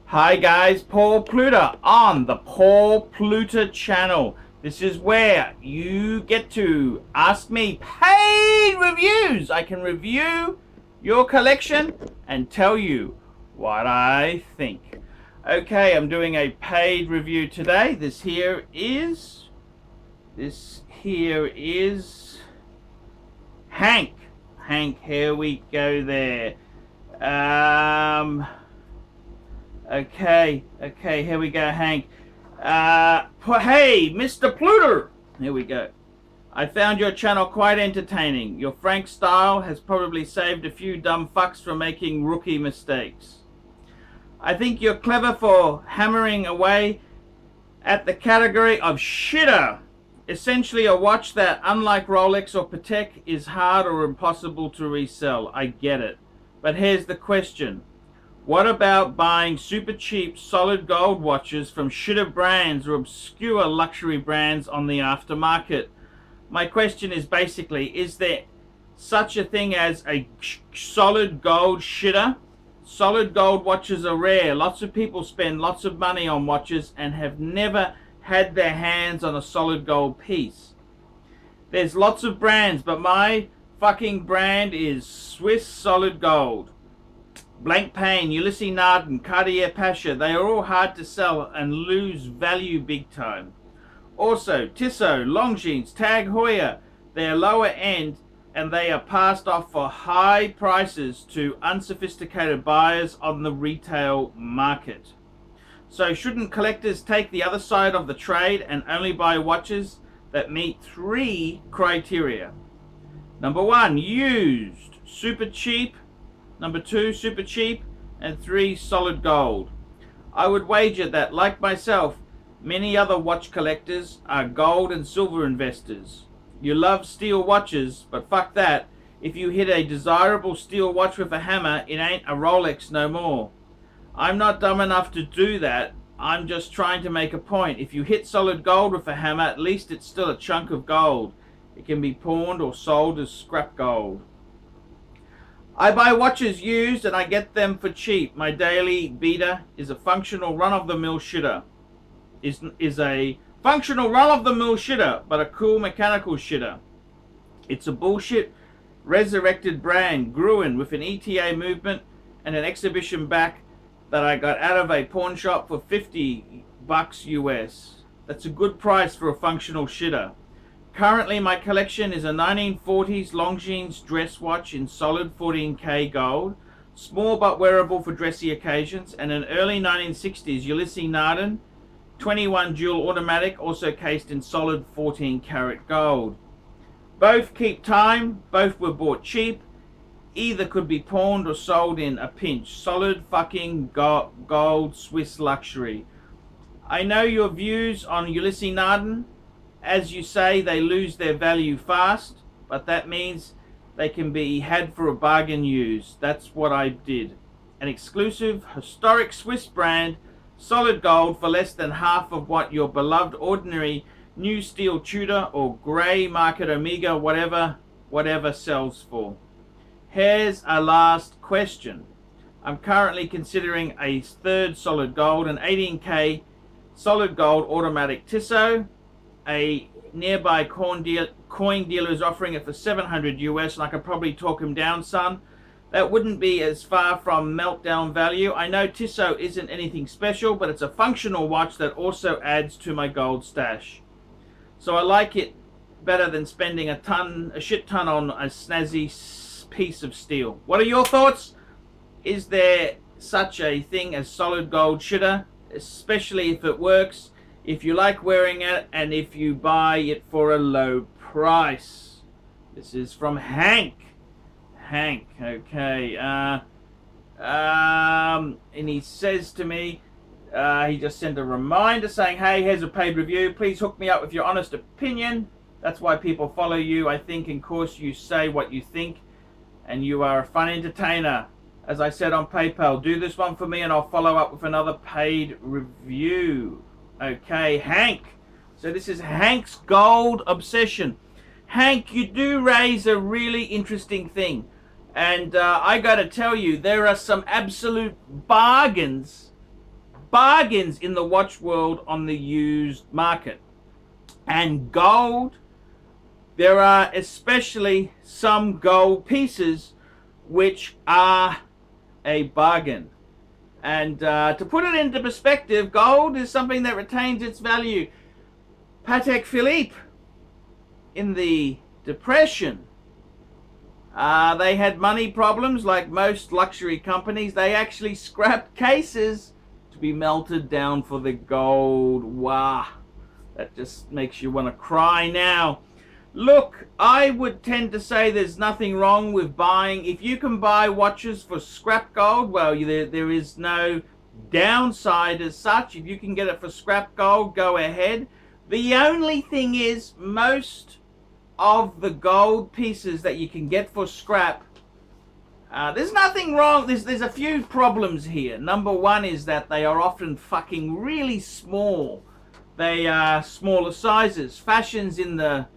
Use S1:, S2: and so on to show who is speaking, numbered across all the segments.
S1: Hi guys, Paul Pluta on the Paul Pluta channel. This is where you get to ask me paid reviews. I can review your collection and tell you what I think. Okay, I'm doing a paid review today. This here is Hank. Hank, here we go there. Okay, here we go, Hank. Hey, Mr. Pluta! Here we go. I found your channel quite entertaining. Your frank style has probably saved a few dumb fucks from making rookie mistakes. I think you're clever for hammering away at the category of shitter. Essentially a watch that, unlike Rolex or Patek, is hard or impossible to resell. I get it. But here's the question. What about buying super cheap solid gold watches from shitter brands or obscure luxury brands on the aftermarket? My question is basically, is there such a thing as a solid gold shitter? Solid gold watches are rare. Lots of people spend lots of money on watches and have never had their hands on a solid gold piece. There's lots of brands, but my fucking brand is Swiss solid gold. Blancpain, Ulysses Nardin, Cartier Pasha, they are all hard to sell and lose value big time. Also, Tissot, Longines, Tag Heuer, they are lower end and they are passed off for high prices to unsophisticated buyers on the retail market. So shouldn't collectors take the other side of the trade and only buy watches that meet three criteria? Number one, used, super cheap. Number two, super cheap. And three, solid gold. I would wager that, like myself, many other watch collectors are gold and silver investors. You love steel watches, but fuck that. If you hit a desirable steel watch with a hammer, it ain't a Rolex no more. I'm not dumb enough to do that. I'm just trying to make a point. If you hit solid gold with a hammer, at least it's still a chunk of gold. It can be pawned or sold as scrap gold. I buy watches used and I get them for cheap. My daily beater is a functional run-of-the-mill shitter. Is a functional run-of-the-mill shitter, but a cool mechanical shitter. It's a bullshit resurrected brand, Gruen, with an ETA movement and an exhibition back that I got out of a pawn shop for $50 US. That's a good price for a functional shitter. Currently, my collection is a 1940s Longines dress watch in solid 14K gold, small but wearable for dressy occasions, and an early 1960s Ulysses Nardin 21 dual automatic, also cased in solid 14 karat gold. Both keep time, both were bought cheap, either could be pawned or sold in a pinch. Solid fucking gold Swiss luxury. I know your views on Ulysses Nardin. As you say, they lose their value fast, but that means they can be had for a bargain used. That's what I did. An exclusive, historic Swiss brand, solid gold for less than half of what your beloved ordinary new steel Tudor or grey market Omega whatever sells for. Here's a last question. I'm currently considering a third solid gold, an 18K solid gold automatic Tissot. A nearby coin dealer is offering it for $700 US, and I could probably talk him down, son. That wouldn't be as far from meltdown value. I know Tissot isn't anything special, but it's a functional watch that also adds to my gold stash. So I like it better than spending a shit ton on a snazzy piece of steel. What are your thoughts? Is there such a thing as solid gold shitter, especially if it works? If you like wearing it, and if you buy it for a low price. This is from Hank. Hank, okay. And he says to me, he just sent a reminder saying, hey, here's a paid review. Please hook me up with your honest opinion. That's why people follow you, I think. In course, you say what you think, and you are a fun entertainer. As I said on PayPal, do this one for me, and I'll follow up with another paid review. Okay, Hank. So this is Hank's gold obsession. Hank, you do raise a really interesting thing. And I got to tell you, there are some absolute bargains bargains in the watch world on the used market. And gold, there are especially some gold pieces which are a bargain. And to put it into perspective, gold is something that retains its value. Patek Philippe, in the Depression, they had money problems like most luxury companies. They actually scrapped cases to be melted down for the gold. Wow, that just makes you want to cry now. Look, I would tend to say there's nothing wrong with buying. If you can buy watches for scrap gold, well, there is no downside as such. If you can get it for scrap gold, go ahead. The only thing is, most of the gold pieces that you can get for scrap, there's nothing wrong. There's a few problems here. Number one is that they are often fucking really small. They are smaller sizes. Fashions in the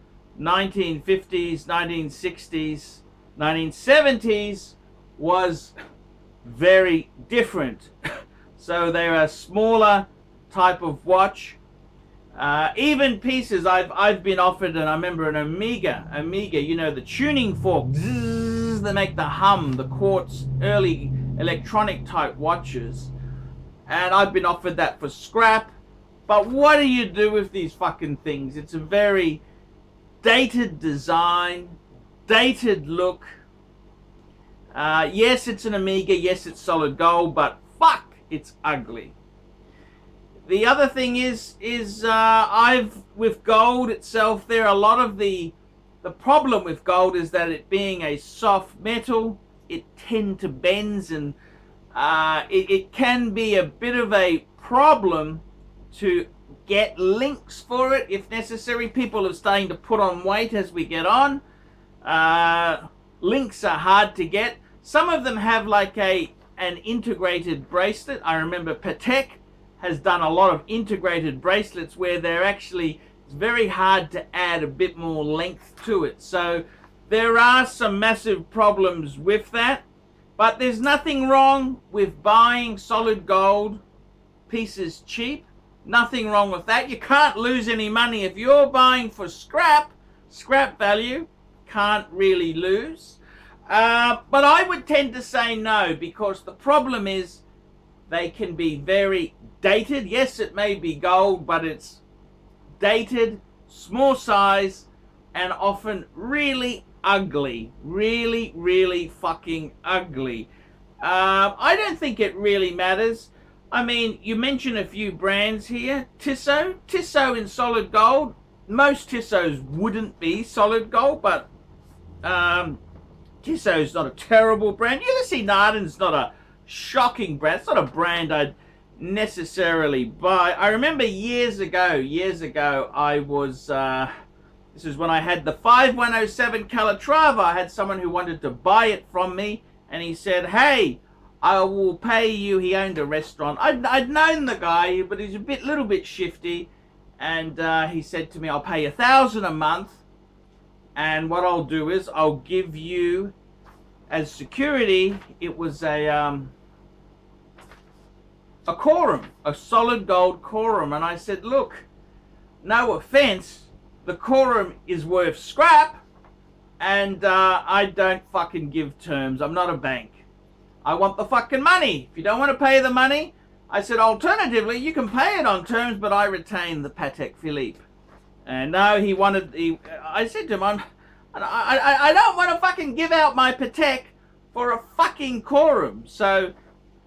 S1: 1950s, 1960s, 1970s was very different. So they're a smaller type of watch. Even pieces I've been offered, and I remember an Omega, you know, the tuning fork, zzz, they make the hum, the quartz early electronic type watches, and I've been offered that for scrap. But what do you do with these fucking things? It's a very dated design, dated look. Yes, it's an Omega, yes, it's solid gold, but fuck, it's ugly. The other thing is with gold itself, there are a lot of the problem with gold is that it being a soft metal, it tend to bends, and it can be a bit of a problem to get links for it if necessary. People are starting to put on weight as we get on. Links are hard to get. Some of them have like an integrated bracelet. I remember Patek has done a lot of integrated bracelets where they're actually, it's very hard to add a bit more length to it. So there are some massive problems with that, but there's nothing wrong with buying solid gold pieces cheap. Nothing wrong with that. You can't lose any money. If you're buying for scrap value, can't really lose. But I would tend to say no, because the problem is they can be very dated. Yes, it may be gold, but it's dated, small size, and often really ugly. Really, really fucking ugly. I don't think it really matters. I mean, you mentioned a few brands here. Tissot in solid gold. Most Tissot's wouldn't be solid gold, but Tissot's not a terrible brand. Ulysses Nardin's not a shocking brand. It's not a brand I'd necessarily buy. I remember years ago, I was, this is when I had the 5107 Calatrava. I had someone who wanted to buy it from me, and he said, hey, I will pay you. He owned a restaurant. I'd known the guy, but he's a little bit shifty, and he said to me, I'll pay $1,000 a month, and what I'll do is I'll give you as security. It was a quorum, a solid gold quorum. And I said, look, no offense, the quorum is worth scrap, and I don't fucking give terms. I'm not a bank. I want the fucking money. If you don't want to pay the money, I said, alternatively, you can pay it on terms, but I retain the Patek Philippe. And no, I said to him, I don't want to fucking give out my Patek for a fucking quorum. So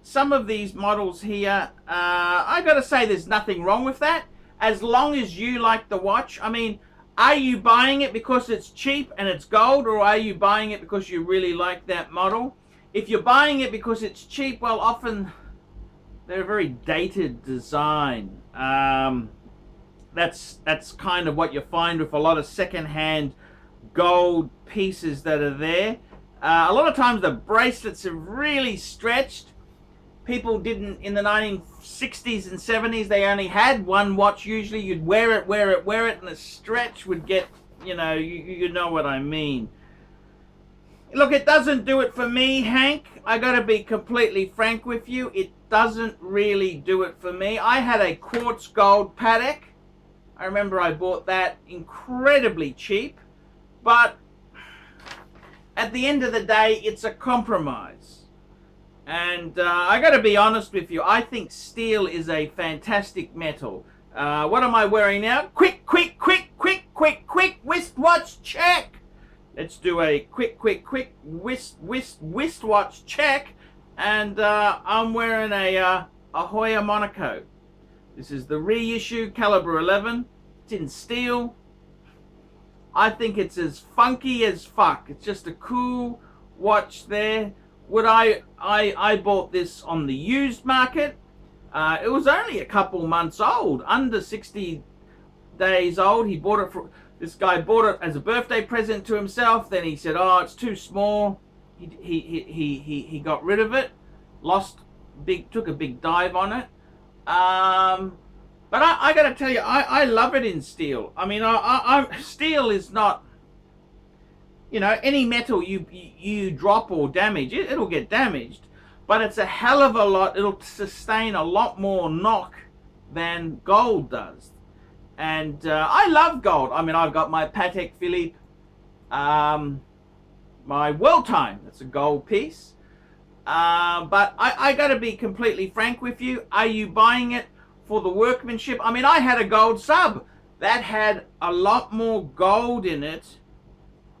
S1: some of these models here, I gotta say there's nothing wrong with that, as long as you like the watch. I mean, are you buying it because it's cheap and it's gold, or are you buying it because you really like that model? If you're buying it because it's cheap, well, often they're a very dated design. That's kind of what you find with a lot of second-hand gold pieces that are there. A lot of times the bracelets are really stretched. People didn't, in the 1960s and 70s, they only had one watch. Usually you'd wear it, and the stretch would get, you know what I mean. Look, it doesn't do it for me, Hank. I gotta be completely frank with you. It doesn't really do it for me. I had a quartz gold Patek. I remember I bought that incredibly cheap, but at the end of the day, it's a compromise. And I gotta be honest with you, I think steel is a fantastic metal. What am I wearing now? Quick, wristwatch check. Let's do a quick wristwatch check. And I'm wearing a Hoya Monaco. This is the reissue caliber 11. It's in steel. I think it's as funky as fuck. It's just a cool watch there. Would I bought this on the used market. It was only a couple months old, under 60 days old. He bought it for, this guy bought it as a birthday present to himself. Then he said, "Oh, it's too small." He got rid of it. Took a big dive on it. But I gotta tell you, I love it in steel. I mean, steel is not, you know, any metal you drop or damage, it'll get damaged. But it's a hell of a lot, it'll sustain a lot more knock than gold does. And I love gold. I mean, I've got my Patek Philippe, my World Time, that's a gold piece. But I gotta be completely frank with you. Are you buying it for the workmanship? I mean, I had a gold sub that had a lot more gold in it,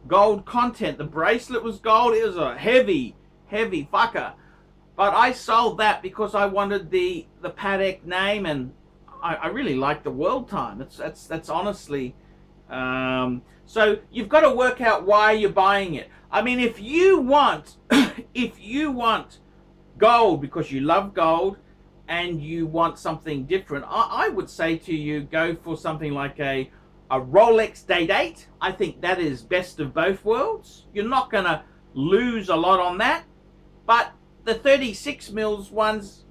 S1: gold content. The bracelet was gold. It was a heavy fucker. But I sold that because I wanted the Patek name, and I really like the World Time. That's honestly. So you've got to work out why you're buying it. I mean, if you want gold because you love gold and you want something different, I would say to you, go for something like a Rolex Date 8. I think that is best of both worlds. You're not going to lose a lot on that. But the 36 mils ones,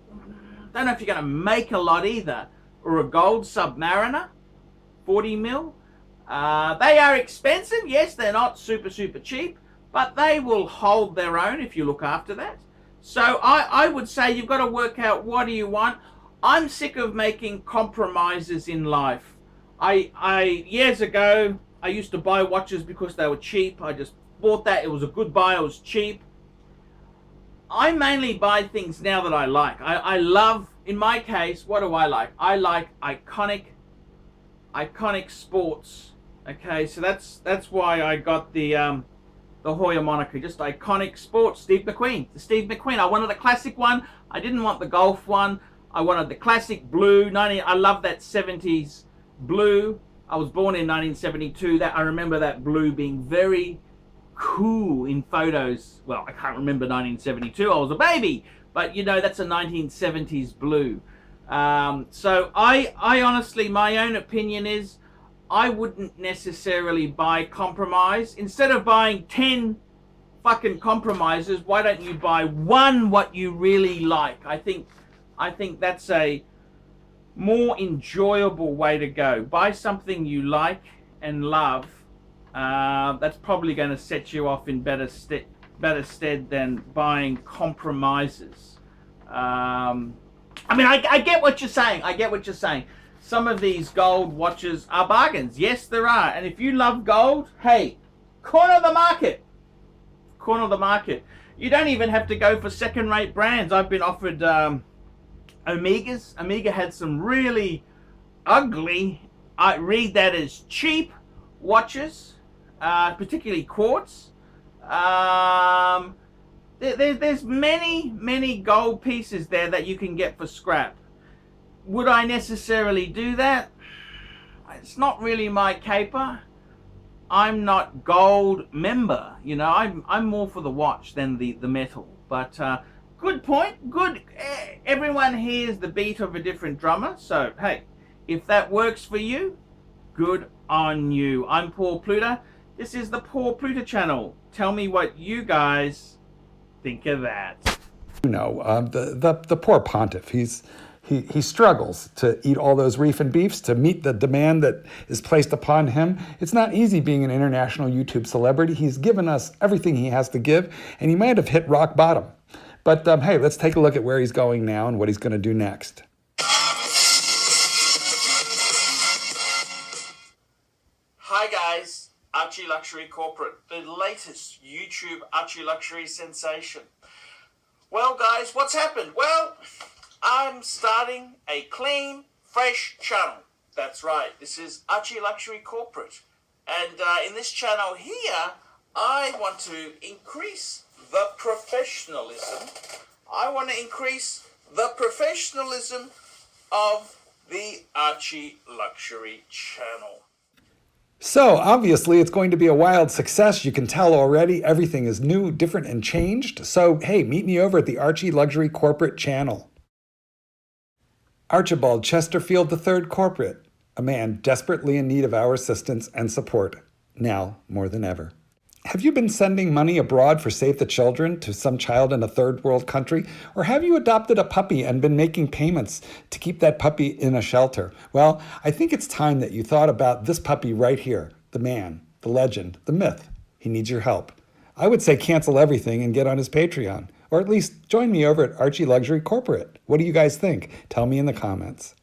S1: don't know if you're going to make a lot either. Or a gold Submariner, 40 mil. They are expensive. Yes, they're not super cheap, but they will hold their own if you look after that. So I would say you've got to work out what do you want. I'm sick of making compromises in life. Years ago, I used to buy watches because they were cheap. I just bought that. It was a good buy. It was cheap. I mainly buy things now that I like. I love, in my case, what do I like? I like iconic sports. Okay, so that's why I got the Hoya Monaco, just iconic sports. Steve McQueen. I wanted a classic one. I didn't want the Golf one. I wanted the classic blue. I love that 70s blue. I was born in 1972. That I remember that blue being very cool in photos. Well, I can't remember 1972. I was a baby, but you know, that's a 1970s blue. So I honestly, my own opinion is, I wouldn't necessarily buy compromise. Instead of buying 10 fucking compromises, why don't you buy one what you really like? I think that's a more enjoyable way to go. Buy something you like and love. That's probably going to set you off in better stead than buying compromises. I mean, I get what you're saying. Some of these gold watches are bargains. Yes, there are. And if you love gold, hey, corner the market. You don't even have to go for second-rate brands. I've been offered Omegas. Omega had some really ugly, I read that as cheap watches, particularly quartz. There's many gold pieces there that you can get for scrap. Would I necessarily do that? It's not really my caper. I'm not gold member, you know. I'm more for the watch than the metal. But good point. Good. Everyone hears the beat of a different drummer. So hey, if that works for you, good on you. I'm Paul Pluta. This is the Paul Pluta channel. Tell me what you guys think of that.
S2: You know, the poor pontiff. He's He struggles to eat all those reef and beefs to meet the demand that is placed upon him. It's not easy being an international YouTube celebrity. He's given us everything he has to give, and he might have hit rock bottom. But hey, let's take a look at where he's going now and what he's going to do next.
S1: Hi guys, ArchieLuxury Corporate, the latest YouTube ArchieLuxury sensation. Well guys, what's happened? Well, I'm starting a clean, fresh channel. That's right, this is ArchieLuxury Corporate. And in this channel here, I want to increase the professionalism. I want to increase the professionalism of the ArchieLuxury channel.
S2: So obviously it's going to be a wild success. You can tell already everything is new, different, and changed. So hey, meet me over at the ArchieLuxury Corporate channel. Archibald Chesterfield III Corporate, a man desperately in need of our assistance and support, now more than ever. Have you been sending money abroad for Save the Children to some child in a third world country? Or have you adopted a puppy and been making payments to keep that puppy in a shelter? Well, I think it's time that you thought about this puppy right here, the man, the legend, the myth. He needs your help. I would say cancel everything and get on his Patreon. Or at least join me over at ArchieLuxury Corporate. What do you guys think? Tell me in the comments.